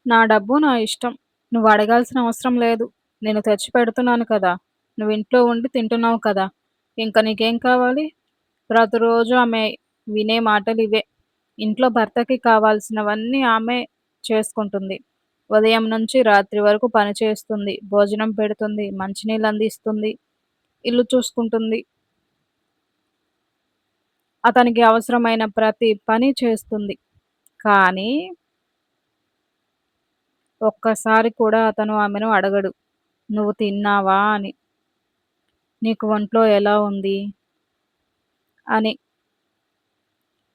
నా డబ్బు నా ఇష్టం. నువ్వు అడగాల్సిన అవసరం లేదు. నేను తెచ్చిపెడుతున్నాను కదా! నువ్వు ఇంట్లో ఉండి తింటున్నావు కదా! ఇంక నీకేం కావాలి? ప్రతిరోజు ఆమె వినే మాటలివే. ఇంట్లో భర్తకి కావాల్సినవన్నీ ఆమె చేసుకుంటుంది. ఉదయం నుంచి రాత్రి వరకు పని చేస్తుంది, భోజనం పెడుతుంది, మంచినీళ్ళందిస్తుంది, ఇల్లు చూసుకుంటుంది. అతనికి అవసరమైన ప్రతి పని చేస్తుంది. కానీ, ఒక్కసారి కూడా అతను ఆమెను అడగడు. "నువ్వు తిన్నావా?" అని. "నీకు ఒంట్లో ఎలా ఉంది?" అని.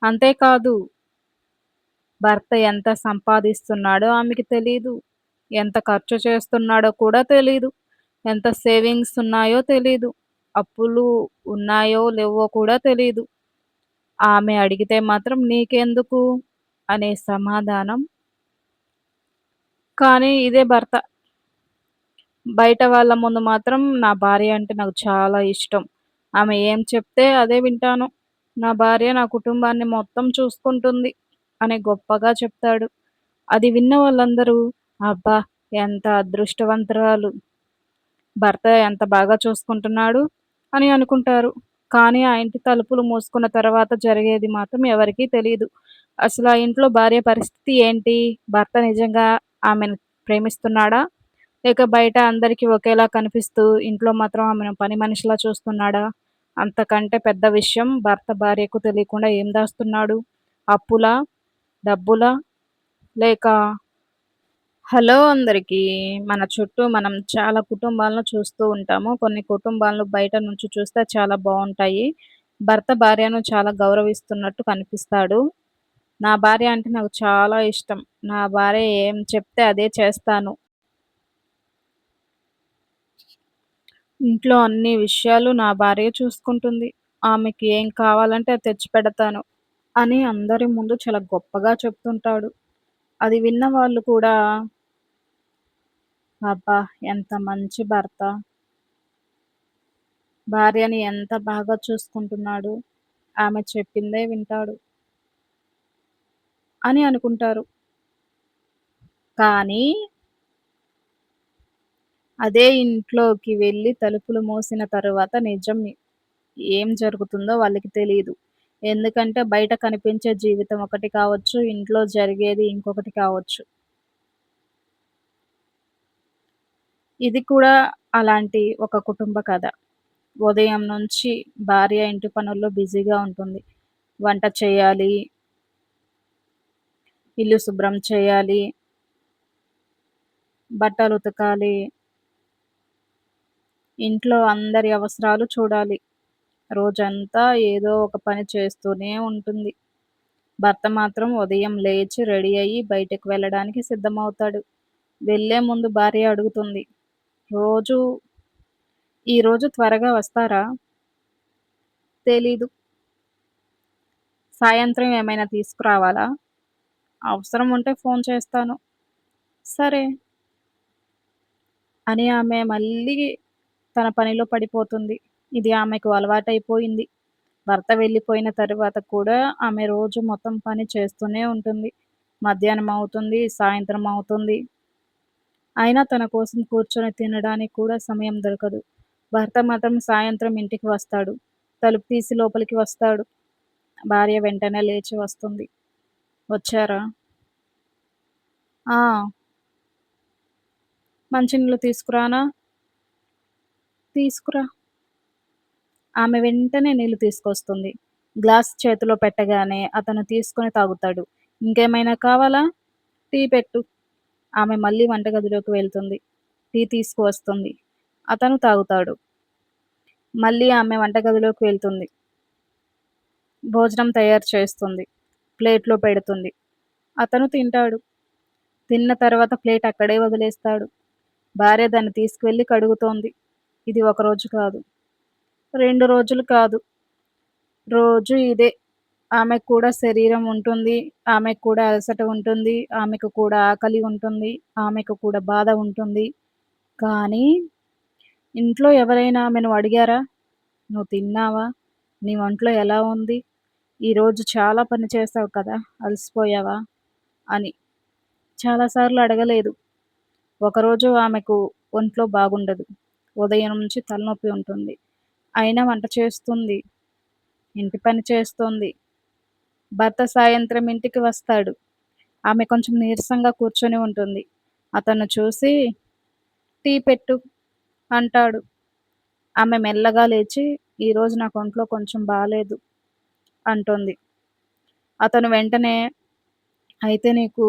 అంతేకాదు, భర్త ఎంత సంపాదిస్తున్నాడో ఆమెకి తెలీదు. ఎంత ఖర్చు చేస్తున్నాడో కూడా తెలీదు. ఎంత సేవింగ్స్ ఉన్నాయో తెలీదు. అప్పులు ఉన్నాయో లేవో కూడా తెలీదు. ఆమె అడిగితే మాత్రం "నీకెందుకు?" అనే సమాధానం. కానీ ఇదే భర్త. బయట వాళ్ళ ముందు మాత్రం నా భార్య అంటే నాకు చాలా ఇష్టం. ఆమె ఏం చెప్తే అదే వింటాను. నా భార్య నా కుటుంబాన్ని మొత్తం చూసుకుంటుంది అని గొప్పగా చెప్తాడు. అది విన్న వాళ్ళందరూ అబ్బా! ఎంత అదృష్టవంతురాలు. భర్త ఎంత బాగా చూసుకుంటున్నాడు అని అనుకుంటారు. కానీ ఆ ఇంటి తలుపులు మూసుకున్న తర్వాత జరిగేది మాత్రం ఎవరికీ తెలీదు. అసలు ఆ ఇంట్లో భార్య పరిస్థితి ఏంటి? భర్త నిజంగా ఆమెను ప్రేమిస్తున్నాడా? లేక బయట అందరికి ఒకేలా కనిపిస్తూ ఇంట్లో మాత్రం ఆమెను పని మనిషిలా చూస్తున్నాడా? అంతకంటే పెద్ద విషయం భర్త భార్యకు తెలియకుండా ఏం దాస్తున్నాడు? అప్పులా? డబ్బులా? లేక హలో అందరికీ. మన చుట్టూ మనం చాలా కుటుంబాలను చూస్తూ ఉంటాము. కొన్ని కుటుంబాలను బయట నుంచి చూస్తే చాలా బావుంటాయి. భర్త భార్యను చాలా గౌరవిస్తున్నట్టు కనిపిస్తాడు. నా భార్య అంటే నాకు చాలా ఇష్టం. నా భార్య ఏం చెప్తే అదే చేస్తాను. ఇంట్లో అన్ని విషయాలు నా భార్యే చూసుకుంటుంది. ఆమెకి ఏం కావాలంటే అది తెచ్చిపెడతాను అని అందరి ముందు చాలా గొప్పగా చెప్తుంటాడు. అది విన్న వాళ్ళు కూడా అబ్బా! ఎంత మంచి భర్త. భార్యని ఎంత బాగా చూసుకుంటున్నాడు. ఆమె చెప్పిందే వింటాడు అని అనుకుంటారు. కానీ అదే ఇంట్లోకి వెళ్లి తలుపులు మూసిన తరువాత నిజం ఏం జరుగుతుందో వాళ్ళకి తెలీదు. ఎందుకంటే బయట కనిపించే జీవితం ఒకటి కావచ్చు. ఇంట్లో జరిగేది ఇంకొకటి కావచ్చు. ఇది కూడా అలాంటి ఒక కుటుంబ కథ. ఉదయం నుంచి భార్య ఇంటి పనుల్లో బిజీగా ఉంటుంది. వంట చేయాలి, ఇల్లు శుభ్రం చేయాలి, బట్టలు ఉతకాలి, ఇంట్లో అందరి అవసరాలు చూడాలి. రోజంతా ఏదో ఒక పని చేస్తూనే ఉంటుంది. భర్త మాత్రం ఉదయం లేచి రెడీ అయ్యి బయటకు వెళ్ళడానికి సిద్ధమవుతాడు. వెళ్ళే ముందు భార్య అడుగుతుంది. "రోజు ఈరోజు త్వరగా వస్తారా?" "తెలీదు." "సాయంత్రం ఏమైనా తీసుకురావాలా?" "అవసరం ఉంటే ఫోన్ చేస్తాను." "సరే" అని ఆమె మళ్ళీ తన పనిలో పడిపోతుంది. ఇది ఆమెకు అలవాటైపోయింది. భర్త వెళ్ళిపోయిన తరువాత కూడా ఆమె రోజు మొత్తం పని చేస్తూనే ఉంటుంది. మధ్యాహ్నం అవుతుంది, సాయంత్రం అవుతుంది. అయినా తన కోసం కూర్చొని తినడానికి కూడా సమయం దొరకదు. భర్త మాత్రం సాయంత్రం ఇంటికి వస్తాడు. తలుపు తీసి లోపలికి వస్తాడు. భార్య వెంటనే లేచి వస్తుంది. "వచ్చారా?" "ఆ." "మంచినీళ్ళు తీసుకురానా?" "తీసుకురా." ఆమె వెంటనే నీళ్లు తీసుకొస్తుంది. గ్లాస్ చేతిలో పెట్టగానే అతను తీసుకొని తాగుతాడు. "ఇంకేమైనా కావాలా?" "టీ పెట్టు." ఆమె మళ్ళీ వంటగదిలోకి వెళ్తుంది. టీ తీసుకువస్తుంది. అతను తాగుతాడు. మళ్ళీ ఆమె వంటగదిలోకి వెళ్తుంది. భోజనం తయారు చేస్తుంది. ప్లేట్‌లో పెడుతుంది. అతను తింటాడు. తిన్న తర్వాత ప్లేట్ అక్కడే వదిలేస్తాడు. భార్య దాన్ని తీసుకువెళ్ళి కడుగుతోంది. ఇది ఒక రోజు కాదు. 2 రోజులు కాదు. రోజూ ఇదే. ఆమెకు కూడా శరీరం ఉంటుంది. ఆమెకు కూడా అలసట ఉంటుంది. ఆమెకు కూడా ఆకలి ఉంటుంది. ఆమెకు కూడా బాధ ఉంటుంది. కానీ ఇంట్లో ఎవరైనా ఆమెను అడిగారా? "నువ్వు తిన్నావా? నీ ఒంట్లో ఎలా ఉంది? ఈరోజు చాలా పని చేశావు కదా! అలసిపోయావా?" అని. చాలా సార్లు అడగలేదు. ఒకరోజు ఆమెకు ఒంట్లో బాగుండదు. ఉదయం నుంచి తలనొప్పి ఉంటుంది. అయినా వంట చేస్తుంది. ఇంటి పని చేస్తోంది. భర్త సాయంత్రం ఇంటికి వస్తాడు. ఆమె కొంచెం నీరసంగా కూర్చొని ఉంటుంది. అతను చూసి "టీ పెట్టు" అంటాడు. ఆమె మెల్లగా లేచి "ఈరోజు నాకు ఒంట్లో కొంచెం బాలేదు" అంటుంది. అతను వెంటనే "అయితే నీకు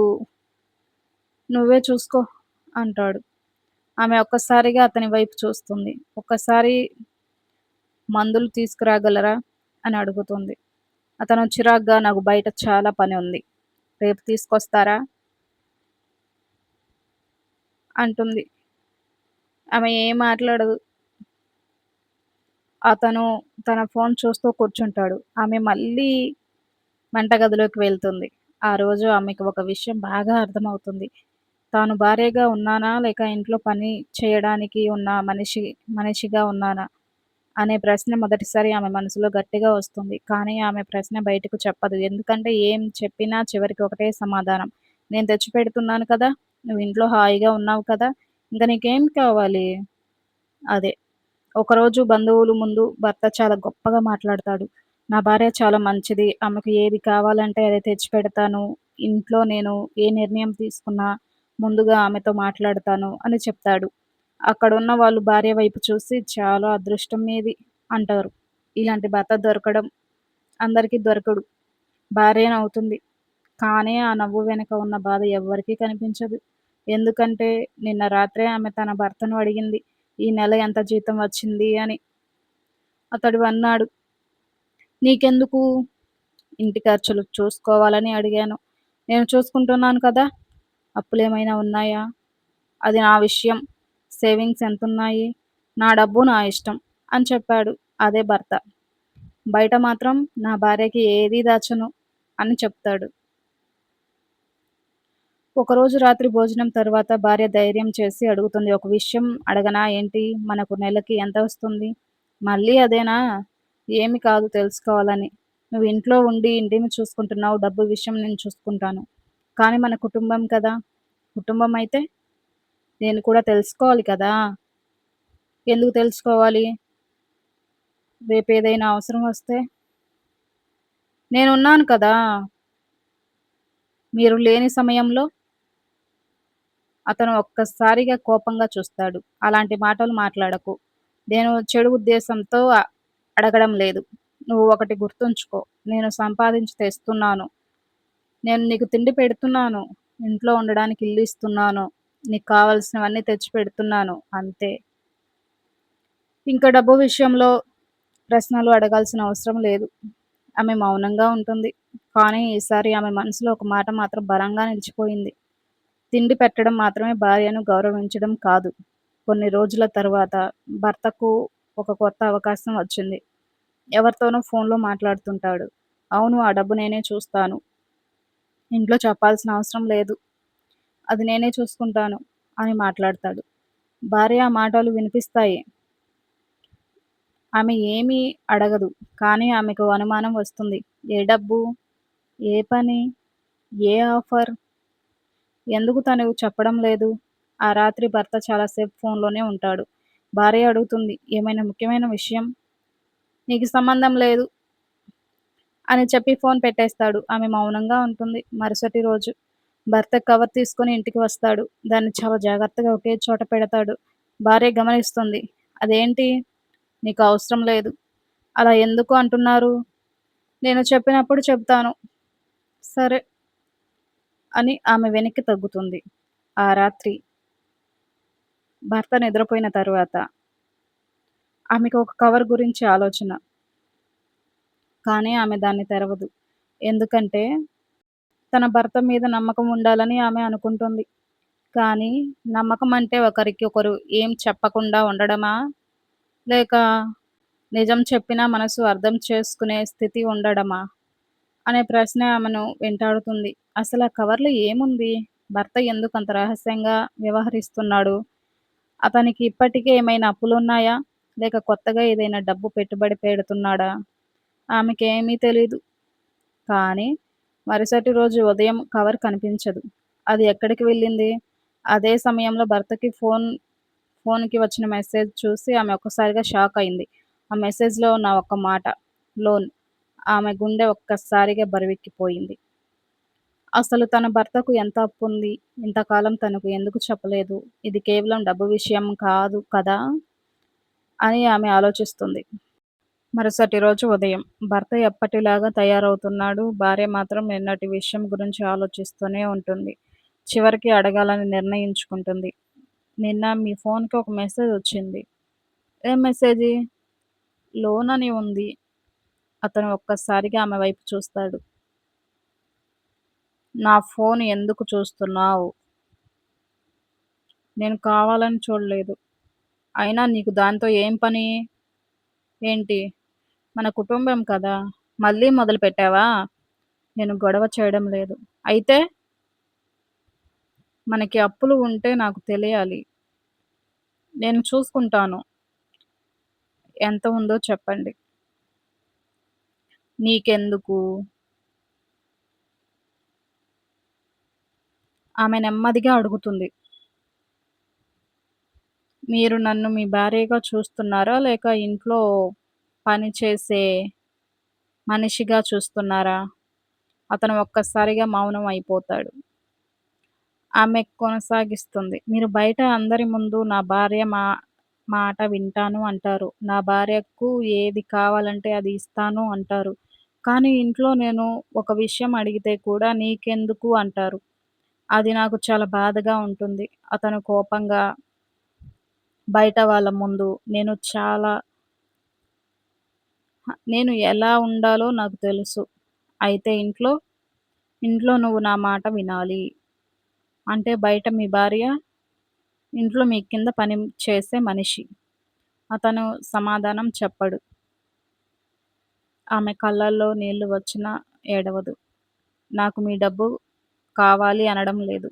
నువ్వే చూసుకో" అంటాడు. ఆమె ఒక్కసారిగా అతని వైపు చూస్తుంది. "ఒక్కసారి మందులు తీసుకురాగలరా?" అని అడుగుతుంది. అతను చిరాగ్గా "నాకు బయట చాలా పని ఉంది. రేపు తీసుకొస్తారా?" అంటుంది. ఆమె ఏం మాట్లాడదు. అతను తన ఫోన్ చూస్తూ కూర్చుంటాడు. ఆమె మళ్ళీ వంటగదిలోకి వెళ్తుంది. ఆ రోజు ఆమెకు ఒక విషయం బాగా అర్థమవుతుంది. తాను భార్యగా ఉన్నానా? లేక ఇంట్లో పని చేయడానికి ఉన్న మనిషిగా ఉన్నానా? అనే ప్రశ్న మొదటిసారి ఆమె మనసులో గట్టిగా వస్తుంది. కానీ ఆమె ప్రశ్న బయటకు చెప్పదు. ఎందుకంటే ఏం చెప్పినా చివరికి ఒకటే సమాధానం. "నేను తెచ్చిపెడుతున్నాను కదా! నువ్వు ఇంట్లో హాయిగా ఉన్నావు కదా! ఇంక నీకేం కావాలి?" అదే. ఒకరోజు బంధువుల ముందు భర్త చాలా గొప్పగా మాట్లాడతాడు. "నా భార్య చాలా మంచిది. ఆమెకు ఏది కావాలంటే అది తెచ్చిపెడతాను. ఇంట్లో నేను ఏ నిర్ణయం తీసుకున్నా ముందుగా ఆమెతో మాట్లాడతాను" అని చెప్తాడు. అక్కడున్న వాళ్ళు భార్య వైపు చూసి "చాలా అదృష్టం మీది" అంటారు. ఇలాంటి భర్త దొరకడం అందరికీ దొరకడు. భార్య నవ్వుతుంది. కానీ ఆ నవ్వు వెనుక ఉన్న బాధ ఎవ్వరికీ కనిపించదు. ఎందుకంటే నిన్న రాత్రే ఆమె తన భర్తను అడిగింది, "ఈ నెల ఎంత జీతం వచ్చింది" అని. అతడు అన్నాడు, "నీకెందుకు? ఇంటి ఖర్చులు చూసుకోవాలని అడిగాను. నేను చూసుకుంటున్నాను కదా! అప్పులేమైనా ఉన్నాయా? అది నా విషయం. సేవింగ్స్ ఎంతున్నాయి? నా డబ్బు నా ఇష్టం" అని చెప్పాడు. అదే భర్త. బయట మాత్రం "నా భార్యకి ఏదీ దాచను" అని చెప్తాడు. ఒకరోజు రాత్రి భోజనం తరువాత భార్య ధైర్యం చేసి అడుగుతుంది. "ఒక విషయం అడగనా ఏంటి? మనకు నెలకి ఎంత వస్తుంది?" "మళ్ళీ అదేనా? ఏమి కాదు తెలుసుకోవాలని. నువ్వు ఇంట్లో ఉండి ఇంటిని చూసుకుంటున్నావు. డబ్బు విషయం నేను చూసుకుంటాను. కానీ మన కుటుంబం కదా!" "కుటుంబం అయితే? నేను కూడా తెలుసుకోవాలి కదా!" "ఎందుకు తెలుసుకోవాలి? రేపేదైనా అవసరం వస్తే?" "నేనున్నాను కదా! మీరు లేని సమయంలో?" అతను ఒక్కసారిగా కోపంగా చూస్తాడు. "అలాంటి మాటలు మాట్లాడకు. నేను చెడు ఉద్దేశంతో అడగడం లేదు. నువ్వు ఒకటి గుర్తుంచుకో. నేను సంపాదించి తెస్తున్నాను. నేను నీకు తిండి పెడుతున్నాను. ఇంట్లో ఉండడానికి ఇల్లు ఇస్తున్నాను. నీకు కావాల్సినవన్నీ తెచ్చి పెడుతున్నాను. అంతే. ఇంక డబ్బు విషయంలో ప్రశ్నలు అడగాల్సిన అవసరం లేదు." ఆమె మౌనంగా ఉంటుంది. కానీ ఈసారి ఆమె మనసులో ఒక మాట మాత్రం బలంగా నిలిచిపోయింది. తిండి పెట్టడం మాత్రమే భార్యను గౌరవించడం కాదు. కొన్ని రోజుల తరువాత భర్తకు ఒక కొత్త అవకాశం వచ్చింది. ఎవరితోనో ఫోన్‌లో మాట్లాడుతుంటాడు. "అవును. ఆ డబ్బు నేనే చూస్తాను. ఇంట్లో చెప్పాల్సిన అవసరం లేదు. అది నేనే చూసుకుంటాను" అని మాట్లాడతాడు. భార్య ఆ మాటలు వినిపిస్తాయి. ఆమె ఏమీ అడగదు. కానీ ఆమెకు అనుమానం వస్తుంది. ఏ డబ్బు? ఏ పని? ఏ ఆఫర్? ఎందుకు తను చెప్పడం లేదు? ఆ రాత్రి భర్త చాలా సేపు ఫోన్‌లోనే ఉంటాడు. భార్య అడుగుతుంది, "ఏమైనా ముఖ్యమైన విషయం?" "నీకు సంబంధం లేదు" అని చెప్పి ఫోన్ పెట్టేస్తాడు. ఆమె మౌనంగా ఉంటుంది. మరుసటి రోజు భర్త కవర్ తీసుకొని ఇంటికి వస్తాడు. దాన్ని చాలా జాగ్రత్తగా ఒకే చోట పెడతాడు. భార్య గమనిస్తుంది. "అదేంటి? నీకు అవసరం లేదు. అలా ఎందుకు అంటున్నారు?" "నేను చెప్పినప్పుడు చెప్తాను." "సరే" అని ఆమె వెనక్కి తగ్గుతుంది. ఆ రాత్రి భర్త నిద్రపోయిన తరువాత ఆమెకు ఒక కవర్ గురించి ఆలోచన. కానీ ఆమె దాన్ని తెరవదు. ఎందుకంటే తన భర్త మీద నమ్మకం ఉండాలని ఆమె అనుకుంటుంది. కానీ నమ్మకం అంటే ఒకరికి ఒకరు ఏం చెప్పకుండా ఉండడమా? లేక నిజం చెప్పినా మనసు అర్థం చేసుకునే స్థితి ఉండడమా? అనే ప్రశ్న ఆమెను వెంటాడుతుంది. అసలా కవర్‌లో ఏముంది? భర్త ఎందుకంత రహస్యంగా వ్యవహరిస్తున్నాడు? అతనికి ఇప్పటికే ఏమైనా అప్పులున్నాయా? లేక కొత్తగా ఏదైనా డబ్బు పెట్టుబడి పెడుతున్నాడా? ఆమెకేమీ తెలీదు. కానీ మరుసటి రోజు ఉదయం కవర్ కనిపించదు. అది ఎక్కడికి వెళ్ళింది? అదే సమయంలో భర్తకి ఫోన్‌కి వచ్చిన మెసేజ్ చూసి ఆమె ఒక్కసారిగా షాకయింది. ఆ మెసేజ్‌లో ఉన్న ఒక్క మాట లోన్. ఆమె గుండె ఒక్కసారిగా బరువెక్కిపోయింది. అసలు తన భర్తకు ఎంత అప్పుంది? ఇంతకాలం తనకు ఎందుకు చెప్పలేదు? ఇది కేవలం డబ్బు విషయం కాదు కదా! అని ఆమె ఆలోచిస్తుంది. మరుసటి రోజు ఉదయం భర్త ఎప్పటిలాగా తయారవుతున్నాడు. భార్య మాత్రం నిన్నటి విషయం గురించి ఆలోచిస్తూనే ఉంటుంది. చివరికి అడగాలని నిర్ణయించుకుంటుంది. నిన్న మీ ఫోన్‌కి ఒక మెసేజ్ వచ్చింది. ఏం మెసేజి? లోన్ అని ఉంది. అతను ఒక్కసారిగా ఆమె వైపు చూస్తాడు. నా ఫోన్ ఎందుకు చూస్తున్నావు? నేను కావాలని చూడలేదు. అయినా నీకు దాంతో ఏం పని? ఏంటి? మన కుటుంబం కదా! మళ్ళీ మొదలుపెట్టావా? నేను గొడవ చేయడం లేదు. అయితే మనకి అప్పులు ఉంటే నాకు తెలియాలి. నేను చూసుకుంటాను. ఎంత ఉందో చెప్పండి. నీకెందుకు? ఆమె నెమ్మదిగా అడుగుతుంది. మీరు నన్ను మీ భార్యగా చూస్తున్నారా? లేక ఇంట్లో పని చేసే మనిషిగా చూస్తున్నారా? అతను ఒక్కసారిగా మౌనం అయిపోతాడు. ఆమె కొనసాగిస్తుంది. మీరు బయట అందరి ముందు నా భార్య మాట వింటాను అంటారు. నా భార్యకు ఏది కావాలంటే అది ఇస్తాను అంటారు. కానీ ఇంట్లో నేను ఒక విషయం అడిగితే కూడా నీకెందుకు అంటారు. అది నాకు చాలా బాధగా ఉంటుంది. అతను కోపంగా బయట వాళ్ళ ముందు నేను ఎలా ఉండాలో నాకు తెలుసు. అయితే ఇంట్లో నువ్వు నా మాట వినాలి. అంటే బయట మీ భార్య, ఇంట్లో మీ కింద పని చేసే మనిషి. అతను సమాధానం చెప్పడు. ఆమె కళ్ళల్లో నీళ్లు వచ్చినా ఏడవదు. నాకు మీ డబ్బు కావాలి అనడం లేదు.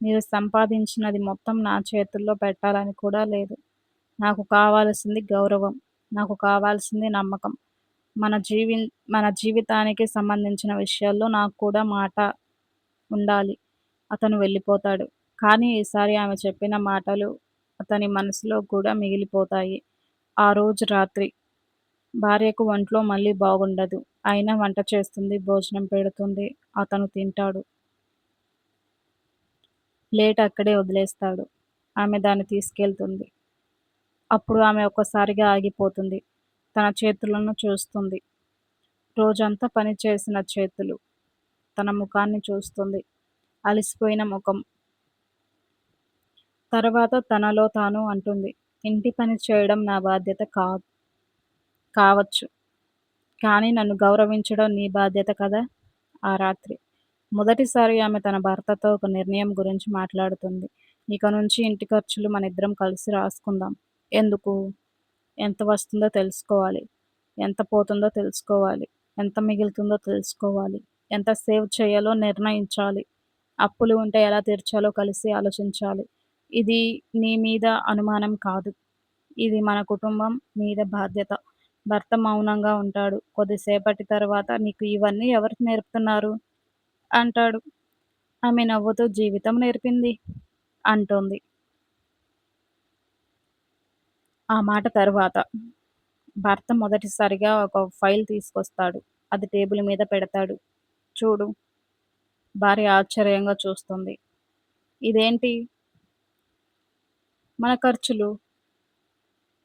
మీరు సంపాదించినది మొత్తం నా చేతుల్లో పెట్టాలని కూడా లేదు. నాకు కావాల్సింది గౌరవం. నాకు కావాల్సింది నమ్మకం. మన జీవిన్ మన జీవితానికి సంబంధించిన విషయాల్లో నాకు కూడా మాట ఉండాలి. అతను వెళ్ళిపోతాడు. కానీ ఈసారి ఆమె చెప్పిన మాటలు అతని మనసులో కూడా మిగిలిపోతాయి. ఆ రోజు రాత్రి భార్యకు ఒంట్లో మళ్ళీ బాగుండదు. అయినా వంట చేస్తుంది, భోజనం పెడుతుంది. అతను తింటాడు. ప్లేట్ అక్కడే వదిలేస్తాడు. ఆమె దాన్ని తీసుకెళ్తుంది. అప్పుడు ఆమె ఒక్కసారిగా ఆగిపోతుంది. తన చేతులను చూస్తుంది. రోజంతా పని చేసిన చేతులు. తన ముఖాన్ని చూస్తుంది. అలసిపోయిన ముఖం. తర్వాత తనలో తాను అంటుంది. ఇంటి పని చేయడం నా బాధ్యత కావచ్చు. కానీ నన్ను గౌరవించడం నీ బాధ్యత కదా! ఆ రాత్రి మొదటిసారి ఆమె తన భర్తతో ఒక నిర్ణయం గురించి మాట్లాడుతుంది. ఇక నుంచి ఇంటి ఖర్చులు మనిద్దరం కలిసి రాసుకుందాం. ఎందుకు? ఎంత వస్తుందో తెలుసుకోవాలి. ఎంత పోతుందో తెలుసుకోవాలి. ఎంత మిగులుతుందో తెలుసుకోవాలి. ఎంత సేవ్ చేయాలో నిర్ణయించాలి. అప్పులు ఉంటే ఎలా తీర్చాలో కలిసి ఆలోచించాలి. ఇది నీ మీద అనుమానం కాదు. ఇది మన కుటుంబం మీద బాధ్యత. భర్త మౌనంగా ఉంటాడు. కొద్దిసేపటి తర్వాత నీకు ఇవన్నీ ఎవరు నేర్పుతున్నారు? అంటాడు. ఆమె నవ్వుతూ జీవితం నేర్పింది అంటోంది. ఆ మాట తరువాత భర్త మొదటిసారిగా ఒక ఫైల్ తీసుకొస్తాడు. అది టేబుల్ మీద పెడతాడు. చూడు భార్య ఆశ్చర్యంగా చూస్తుంది. ఇదేంటి? మన ఖర్చులు,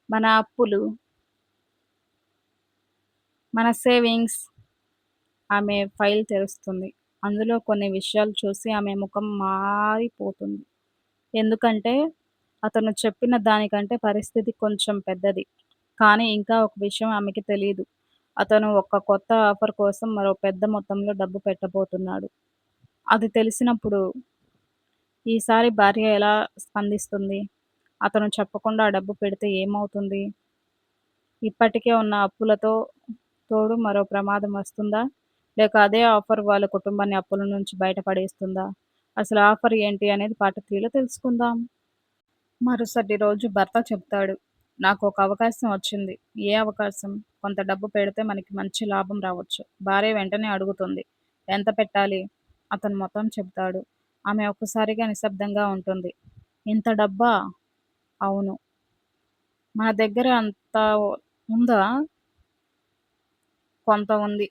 మన అప్పులు, మన సేవింగ్స్. ఆమె ఫైల్ తెరుస్తుంది. అందులో కొన్ని విషయాలు చూసి ఆమె ముఖం మారిపోతుంది. ఎందుకంటే అతను చెప్పిన దానికంటే పరిస్థితి కొంచెం పెద్దది. కానీ ఇంకా ఒక విషయం ఆమెకి తెలీదు. అతను ఒక కొత్త ఆఫర్ కోసం మరో పెద్ద మొత్తంలో డబ్బు పెట్టబోతున్నాడు. అది తెలిసినప్పుడు ఈసారి భార్య ఎలా స్పందిస్తుంది? అతను చెప్పకుండా ఆ డబ్బు పెడితే ఏమవుతుంది? ఇప్పటికే ఉన్న అప్పులతో తోడు మరో ప్రమాదం వస్తుందా? లేక అదే ఆఫర్ వాళ్ళ కుటుంబాన్ని అప్పుల నుంచి బయట పడేస్తుందా? అసలు ఆఫర్ ఏంటి అనేది పార్ట్ 3లో తెలుసుకుందాం. మరుసటి రోజు భర్త చెప్తాడు. నాకొక అవకాశం వచ్చింది. ఏ అవకాశం? కొంత డబ్బు పెడితే మనకి మంచి లాభం రావచ్చు. భార్య వెంటనే అడుగుతుంది. ఎంత పెట్టాలి? అతను మొత్తం చెబుతాడు. ఆమె ఒక్కసారిగా నిశ్శబ్దంగా ఉంటుంది. ఇంత డబ్బా? అవును. మన దగ్గర అంత ఉందా? కొంత ఉంది.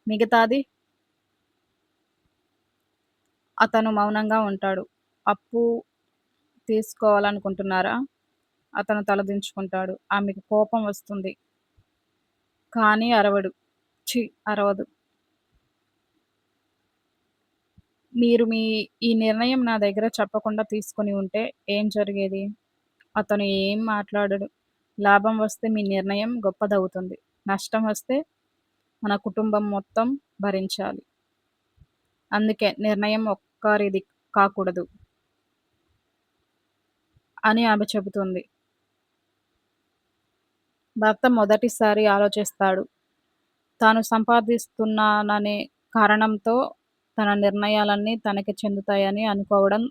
మిగతాది? అతను మౌనంగా ఉంటాడు. అప్పు తీసుకోవాలనుకుంటున్నారా? అతను తలదించుకుంటాడు. ఆమెకు కోపం వస్తుంది. కానీ అరవడు. ఛీ! అరవదు. మీరు ఈ నిర్ణయం నా దగ్గర చెప్పకుండా తీసుకొని ఉంటే ఏం జరిగేది? అతను ఏం మాట్లాడడు. లాభం వస్తే మీ నిర్ణయం గొప్పదవుతుంది. నష్టం వస్తే మన కుటుంబం మొత్తం భరించాలి. అందుకే నిర్ణయం ఒక్కరిది కాకూడదు అని ఆమె చెబుతుంది. భర్త మొదటిసారి ఆలోచిస్తాడు. తాను సంపాదిస్తున్నాననే కారణంతో తన నిర్ణయాలన్నీ తనకే చెందుతాయని అనుకోవడం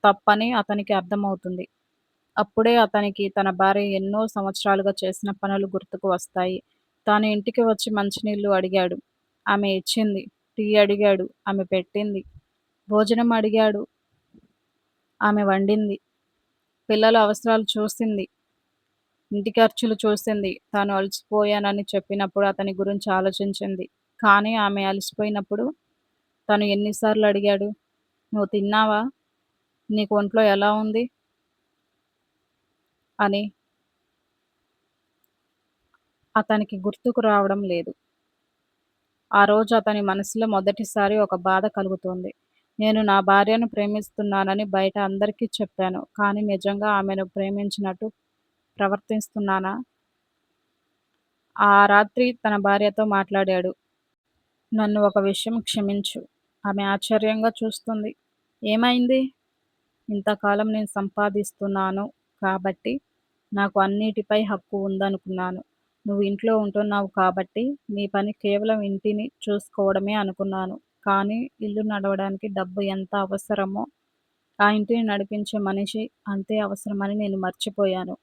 తప్పని అతనికి అర్థమవుతుంది. అప్పుడే అతనికి తన భార్య ఎన్నో సంవత్సరాలుగా చేసిన పనులు గుర్తుకు వస్తాయి. తాను ఇంటికి వచ్చి మంచినీళ్ళు అడిగాడు. ఆమె ఇచ్చింది. టీ అడిగాడు. ఆమె పెట్టింది. భోజనం అడిగాడు. ఆమె వండింది. పిల్లల అవసరాలు చూసింది. ఇంటి ఖర్చులు చూసింది. తాను అలసిపోయానని చెప్పినప్పుడు అతని గురించి ఆలోచించింది. కానీ ఆమె అలసిపోయినప్పుడు తను ఎన్ని సార్లు అడిగాడు? "నువ్వు తిన్నావా? నీకు ఒంట్లో ఎలా ఉంది?" అని. అతనికి గుర్తుకు రావడం లేదు. ఆ రోజు అతని మనసులో మొదటిసారి ఒక బాధ కలుగుతోంది. నేను నా భార్యను ప్రేమిస్తున్నానని బయట అందరికీ చెప్పాను. కానీ నిజంగా ఆమెను ప్రేమించినట్టు ప్రవర్తిస్తున్నానా? ఆ రాత్రి తన భార్యతో మాట్లాడాడు. నన్ను ఒక విషయం క్షమించు. ఆమె ఆశ్చర్యంగా చూస్తుంది. ఏమైంది? ఇంతకాలం నేను సంపాదిస్తున్నాను కాబట్టి నాకు అన్నిటిపై హక్కు ఉందనుకున్నాను. నువ్వు ఇంట్లో ఉంటున్నావు కాబట్టి నీ పని కేవలం ఇంటిని చూసుకోవడమే అనుకున్నాను. కానీ ఇల్లు నడవడానికి డబ్బు ఎంత అవసరమో ఆ ఇంటిని నడిపించే మనిషి అంతే అవసరమని నేను మర్చిపోయాను.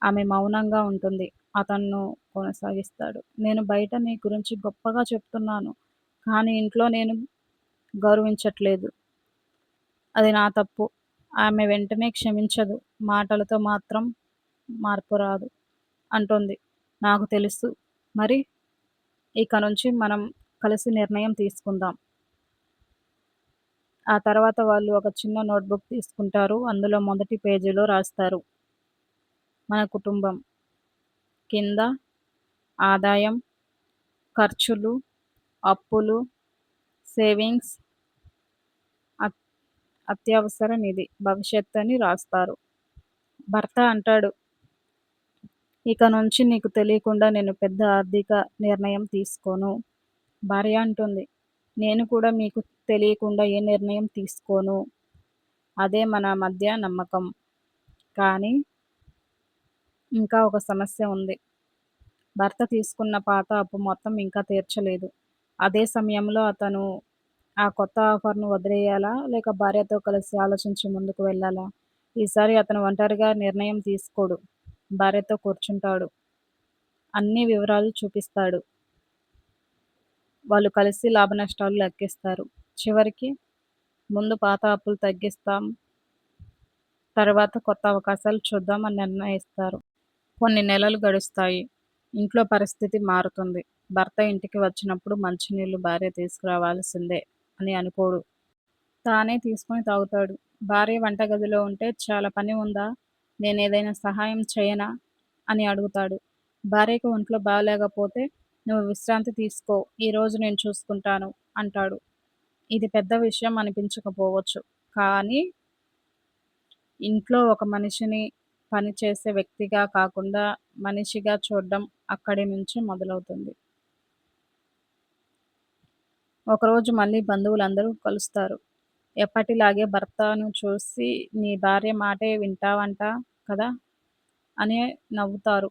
ఆమె మౌనంగా ఉంటుంది. అతను కొనసాగిస్తాడు. నేను బయట నీ గురించి గొప్పగా చెప్తున్నాను. కానీ ఇంట్లో నేను గౌరవించట్లేదు. అది నా తప్పు. ఆమె వెంటనే క్షమించదు. మాటలతో మాత్రం మార్పు రాదు అంటుంది. నాకు తెలుసు. మరి ఇక నుంచి మనం కలిసి నిర్ణయం తీసుకుందాం. ఆ తర్వాత వాళ్ళు ఒక చిన్న నోట్‌బుక్ తీసుకుంటారు. అందులో మొదటి పేజీలో రాస్తారు. మన కుటుంబం కింద ఆదాయం, ఖర్చులు, అప్పులు, సేవింగ్స్, అత్ అత్యవసర నిధి, భవిష్యత్తు అని రాస్తారు. భర్త అంటాడు, "ఇక నుంచి నీకు తెలియకుండా నేను పెద్ద ఆర్థిక నిర్ణయం తీసుకోను." భార్య అంటుంది, "నేను కూడా మీకు తెలియకుండా ఏ నిర్ణయం తీసుకోను. అదే మన మధ్య నమ్మకం." కానీ ఇంకా ఒక సమస్య ఉంది. భర్త తీసుకున్న పాత అప్పు మొత్తం ఇంకా తీర్చలేదు. అదే సమయంలో అతను ఆ కొత్త ఆఫర్‌ను వదిలేయాలా? లేక భార్యతో కలిసి ఆలోచించి ముందుకు వెళ్ళాలా? ఈసారి అతను ఒంటరిగా నిర్ణయం తీసుకోడు. భార్యతో కూర్చుంటాడు. అన్ని వివరాలు చూపిస్తాడు. వాళ్ళు కలిసి లాభనష్టాలు లెక్కిస్తారు. చివరికి ముందు పాత అప్పులు తగ్గిస్తాం. తర్వాత కొత్త అవకాశాలు చూద్దాం అని నిర్ణయిస్తారు. కొన్ని నెలలు గడుస్తాయి. ఇంట్లో పరిస్థితి మారుతుంది. భర్త ఇంటికి వచ్చినప్పుడు మంచినీళ్లు భార్య తీసుకురావాల్సిందే అని అనుకోడు. తానే తీసుకొని తాగుతాడు. భార్య వంటగదిలో ఉంటే "చాలా పని ఉందా? నేనేదైనా సహాయం చేయనా?" అని అడుగుతాడు. భార్యకు ఒంట్లో బాలేకపోతే "నువ్వు విశ్రాంతి తీసుకో. ఈరోజు నేను చూసుకుంటాను" అంటాడు. ఇది పెద్ద విషయం అనిపించకపోవచ్చు. కానీ ఇంట్లో ఒక మనిషిని పని చేసే వ్యక్తిగా కాకుండా మనిషిగా చూడడం అక్కడి నుంచి మొదలవుతుంది. ఒకరోజు మళ్ళీ బంధువులందరూ కలుస్తారు. ఎప్పటిలాగే భర్తను చూసి "నీ భార్య మాటే వింటావంట కదా" అని నవ్వుతారు.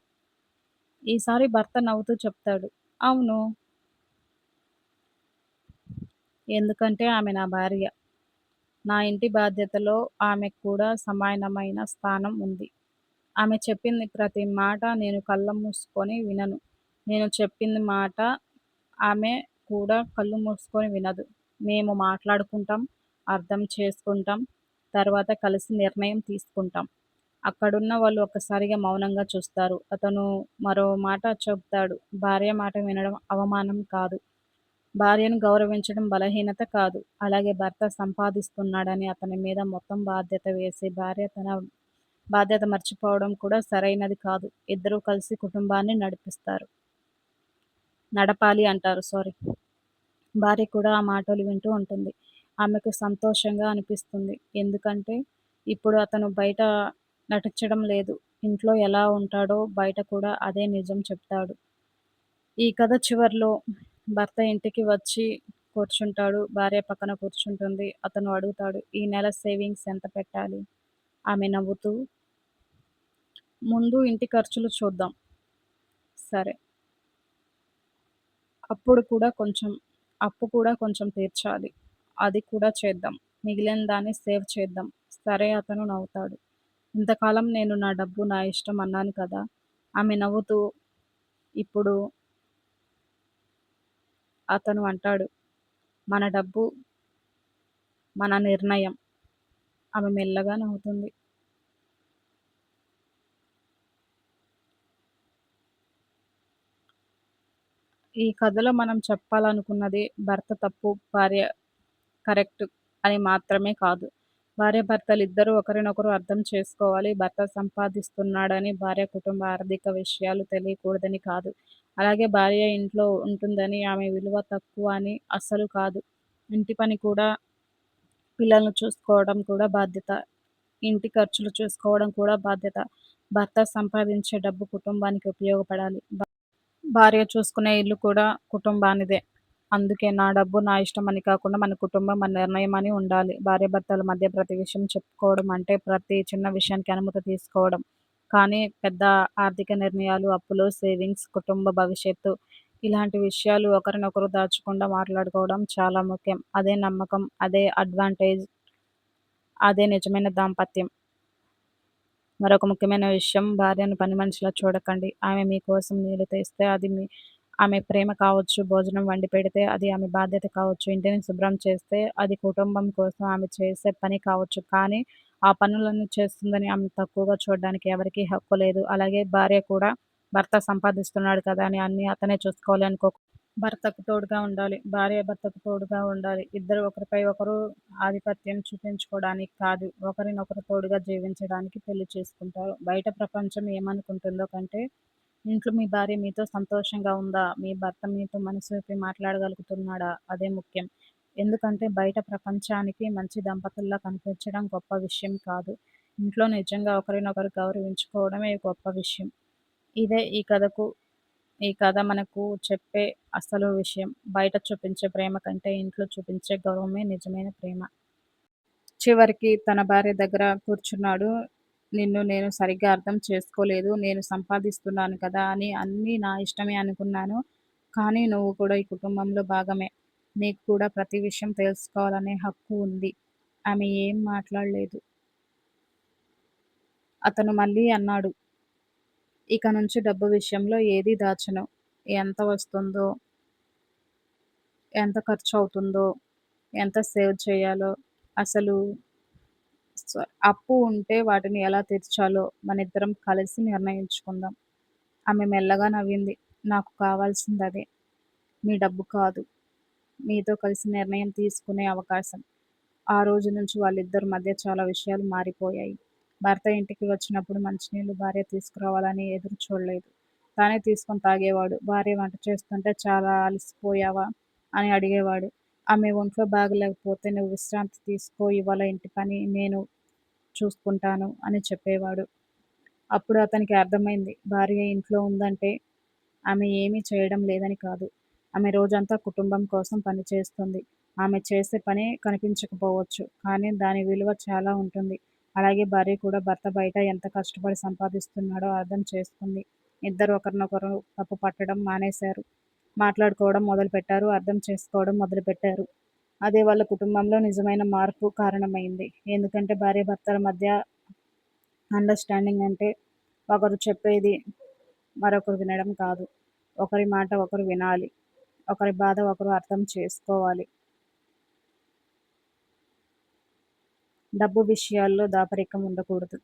ఈసారి భర్త నవ్వుతూ చెప్తాడు. "అవును. ఎందుకంటే ఆమె నా భార్య. నా ఇంటి బాధ్యతలో ఆమెకు కూడా సమానమైన స్థానం ఉంది. ఆమె చెప్పింది ప్రతి మాట నేను కళ్ళు మూసుకొని వినను. నేను చెప్పింది మాట ఆమె కూడా కళ్ళు మూసుకొని వినదు. మేము మాట్లాడుకుంటాం, అర్థం చేసుకుంటాం, తర్వాత కలిసి నిర్ణయం తీసుకుంటాం. అక్కడున్న వాళ్ళు ఒక్కసారిగా మౌనంగా చూస్తారు. అతను మరో మాట చెప్తాడు. భార్య మాట వినడం అవమానం కాదు. భార్యను గౌరవించడం బలహీనత కాదు. అలాగే భర్త సంపాదిస్తున్నాడని అతని మీద మొత్తం బాధ్యత వేసి భార్య తన బాధ్యత మర్చిపోవడం కూడా సరైనది కాదు. ఇద్దరూ కలిసి కుటుంబాన్ని నడపాలి అంటారు. సారీ. భార్య కూడా ఆ మాటలు వింటూ ఉంటుంది. ఆమెకు సంతోషంగా అనిపిస్తుంది. ఎందుకంటే ఇప్పుడు అతను బయట నటించడం లేదు. ఇంట్లో ఎలా ఉంటాడో బయట కూడా అదే నిజం చెప్తాడు. ఈ కథ చివర్లో భర్త ఇంటికి వచ్చి కూర్చుంటాడు. భార్య పక్కన కూర్చుంటుంది. అతను అడుగుతాడు, "ఈ నెల సేవింగ్స్ ఎంత పెట్టాలి?" ఆమె నవ్వుతూ, "ముందు ఇంటి ఖర్చులు చూద్దాం." "సరే. అప్పుడు కూడా కొంచెం అప్పు కూడా కొంచెం తీర్చాలి. అది కూడా చేద్దాం. మిగిలిన దాన్ని సేవ్ చేద్దాం." "సరే" అతను నవ్వుతాడు. "ఇంతకాలం నేను నా డబ్బు నా ఇష్టం అన్నాను కదా!" ఆమె నవ్వుతూ, "ఇప్పుడు" అతను అంటాడు, "మన డబ్బు మన నిర్ణయం." ఆమె మెల్లగా నవ్వుతుంది. ఈ కథలో మనం చెప్పాలనుకున్నది భర్త తప్పు, భార్య కరెక్ట్ అని మాత్రమే కాదు. భార్యాభర్తలిద్దరూ ఒకరినొకరు అర్థం చేసుకోవాలి. భర్త సంపాదిస్తున్నాడని భార్య కుటుంబ ఆర్థిక విషయాలు తెలియకూడదని కాదు. అలాగే భార్య ఇంట్లో ఉంటుందని ఆమె విలువ తక్కువ అని అస్సలు కాదు. ఇంటి పని కూడా, పిల్లల్ని చూసుకోవడం కూడా బాధ్యత. ఇంటి ఖర్చులు చూసుకోవడం కూడా బాధ్యత. భర్త సంపాదించే డబ్బు కుటుంబానికి ఉపయోగపడాలి. భార్య చూసుకునే ఇల్లు కూడా కుటుంబానిదే. అందుకే నా డబ్బు నా ఇష్టం అని కాకుండా మన కుటుంబం మన నిర్ణయం అని ఉండాలి. భార్యాభర్తల మధ్య ప్రతి విషయం చెప్పుకోవడం అంటే ప్రతి చిన్న విషయానికి అనుమతి తీసుకోవడం. కానీ పెద్ద ఆర్థిక నిర్ణయాలు, అప్పులు, సేవింగ్స్, కుటుంబ భవిష్యత్తు ఇలాంటి విషయాలు ఒకరినొకరు దాచకుండా మాట్లాడుకోవడం చాలా ముఖ్యం. అదే నమ్మకం, అదే అడ్వాంటేజ్, అదే నిజమైన దాంపత్యం. మరొక ముఖ్యమైన విషయం, భార్యను పనిమనిషిలా చూడకండి. ఆమె మీకోసం నీళ్లు తెస్తే అది ఆమె ప్రేమ కావచ్చు. భోజనం వండి పెడితే అది ఆమె బాధ్యత కావచ్చు. ఇంటిని శుభ్రం చేస్తే అది కుటుంబం కోసం ఆమె చేసే పని కావచ్చు. కానీ ఆ పనులన్నీ చేస్తుందని ఆమెను తక్కువగా చూడడానికి ఎవరికీ హక్కు లేదు. అలాగే భార్య కూడా భర్త సంపాదిస్తున్నాడు కదా అని అన్నీ అతనే చూసుకోవాలి భర్తకు తోడుగా ఉండాలి. భార్య భర్తకు తోడుగా ఉండాలి. ఇద్దరు ఒకరిపై ఒకరు ఆధిపత్యం చూపించుకోవడానికి కాదు, ఒకరినొకరు తోడుగా జీవించడానికి పెళ్లి చేసుకుంటారు. బయట ప్రపంచం ఏమనుకుంటుందో కంటే, ఇంట్లో మీ భార్య మీతో సంతోషంగా ఉందా? మీ భర్త మీతో మనసు విప్పి మాట్లాడగలుగుతున్నాడా? అదే ముఖ్యం. ఎందుకంటే బయట ప్రపంచానికి మంచి దంపతుల్లా కనిపించడం గొప్ప విషయం కాదు. ఇంట్లో నిజంగా ఒకరినొకరు గౌరవించుకోవడమే గొప్ప విషయం. ఇదే ఈ కథ మనకు చెప్పే అసలు విషయం. బయట చూపించే ప్రేమ కంటే ఇంట్లో చూపించే గౌరవమే నిజమైన ప్రేమ. చివరికి తన భార్య దగ్గర కూర్చున్నాడు. "నిన్ను నేను సరిగ్గా అర్థం చేసుకోలేదు. నేను సంపాదిస్తున్నాను కదా అని అన్నీ నా ఇష్టమే అనుకున్నాను. కానీ నువ్వు కూడా ఈ కుటుంబంలో భాగమే. నీకు కూడా ప్రతి విషయం తెలుసుకోవాలనే హక్కు ఉంది." ఆమె ఏం మాట్లాడలేదు. అతను మళ్ళీ అన్నాడు, "ఇక నుంచి డబ్బు విషయంలో ఏదీ దాచను. ఎంత వస్తుందో, ఎంత ఖర్చవుతుందో, ఎంత సేవ్ చేయాలో, అసలు అప్పు ఉంటే వాటిని ఎలా తీర్చాలో మనిద్దరం కలిసి నిర్ణయించుకుందాం." ఆమె మెల్లగా నవ్వింది. "నాకు కావాల్సిందదే. మీ డబ్బు కాదు. మీతో కలిసి నిర్ణయం తీసుకునే అవకాశం." ఆ రోజు నుంచి వాళ్ళిద్దరి మధ్య చాలా విషయాలు మారిపోయాయి. భర్త ఇంటికి వచ్చినప్పుడు మంచినీళ్లు భార్య తీసుకురావాలని ఎదురు చూడలేదు. తానే తీసుకొని తాగేవాడు. భార్య వంట చేస్తుంటే "చాలా అలసిపోయావా?" అని అడిగేవాడు. ఆమె ఒంట్లో బాగాలేకపోతే "నువ్వు విశ్రాంతి తీసుకో. ఇవాళ ఇంటి పని నేను చూసుకుంటాను" అని చెప్పేవాడు. అప్పుడు అతనికి అర్థమైంది. భార్య ఇంట్లో ఉందంటే ఆమె ఏమీ చేయడం లేదని కాదు. ఆమె రోజంతా కుటుంబం కోసం పనిచేస్తుంది. ఆమె చేసే పని కనిపించకపోవచ్చు. కానీ దాని విలువ చాలా ఉంటుంది. అలాగే భార్య కూడా భర్త బయట ఎంత కష్టపడి సంపాదిస్తున్నాడో అర్థం చేసుకుంది. ఇద్దరు ఒకరినొకరు తప్పు పట్టడం మానేశారు. మాట్లాడుకోవడం మొదలుపెట్టారు. అర్థం చేసుకోవడం మొదలుపెట్టారు. అదే వాళ్ళ కుటుంబంలో నిజమైన మార్పు కారణమైంది. ఎందుకంటే భార్యాభర్తల మధ్య అండర్‌స్టాండింగ్ అంటే ఒకరు చెప్పేది మరొకరు వినడం కాదు. ఒకరి మాట ఒకరు వినాలి. ఒకరి బాధ ఒకరు అర్థం చేసుకోవాలి. డబ్బు విషయాల్లో దాపరికం ఉండకూడదు.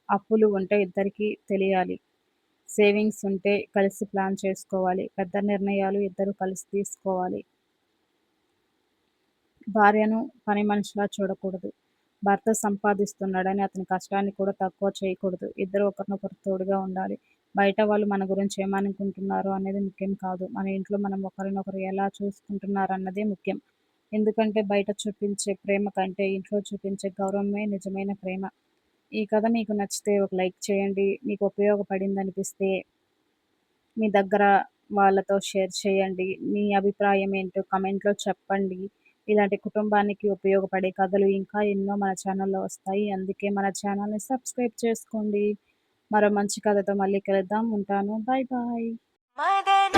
అప్పులు ఉంటే ఇద్దరికీ తెలియాలి. సేవింగ్స్ ఉంటే కలిసి ప్లాన్ చేసుకోవాలి. పెద్ద నిర్ణయాలు ఇద్దరూ కలిసి తీసుకోవాలి. భార్యను పని మనిషిలా చూడకూడదు. భర్త సంపాదిస్తున్నాడని అతని కష్టాన్ని కూడా తక్కువ చేయకూడదు. ఇద్దరు ఒకరినొకరు తోడుగా ఉండాలి. బయట వాళ్ళు మన గురించి ఏమనుకుంటున్నారో అనేది ముఖ్యం కాదు. మన ఇంట్లో మనం ఒకరినొకరు ఎలా చూసుకుంటున్నారన్నదే ముఖ్యం. ఎందుకంటే బయట చూపించే ప్రేమ కంటే ఇంట్లో చూపించే గౌరవమే నిజమైన ప్రేమ. ఈ కథ మీకు నచ్చితే ఒక లైక్ చేయండి. మీకు ఉపయోగపడిందనిపిస్తే మీ దగ్గర వాళ్ళతో షేర్ చేయండి. మీ అభిప్రాయం ఏంటో కమెంట్‌లో చెప్పండి. ఇలాంటి కుటుంబానికి ఉపయోగపడే కథలు ఇంకా ఎన్నో మన ఛానల్‌లో వస్తాయి. అందుకే మన ఛానల్‌ని సబ్స్క్రైబ్ చేసుకోండి. మరో మంచి కథతో మళ్ళీ కలుద్దాం. ఉంటాను. Bye bye. మదన